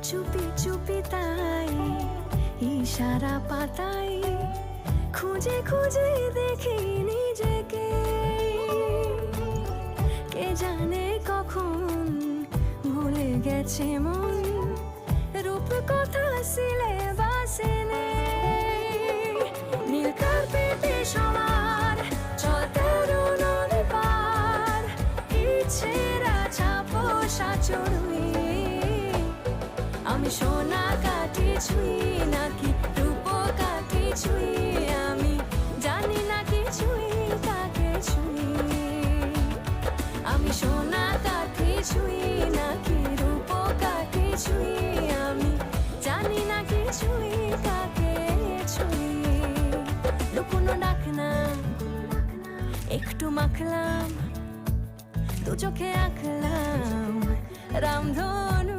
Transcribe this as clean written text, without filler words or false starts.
চুপি চুপি তাই ইশারা পাতাই খুঁজে খুঁজে দেখি নিজেকে। কে জানে কখন ভুলে গেছে মন, রূপ কথা সিলেবাসে নেই। নীল কার্পেটে সবার চলতে নদী পার, ইচ্ছেরা ছাপো সাচড়ুই। আমি সোনা কাঠি ছুঁই নাকি রূপ কাঠি ছুঁই, আমি জানি না কিছুই কাকে ছুঁই। আমি সোনা কাঠি ছুঁই নাকি রূপ কাঠি ছুঁই, আমি জানি না কিছুই কাকে ছুঁই। লুকোনো ডাকলাম একটু মাখলাম, দু চোখে আঁকলাম রামধনু।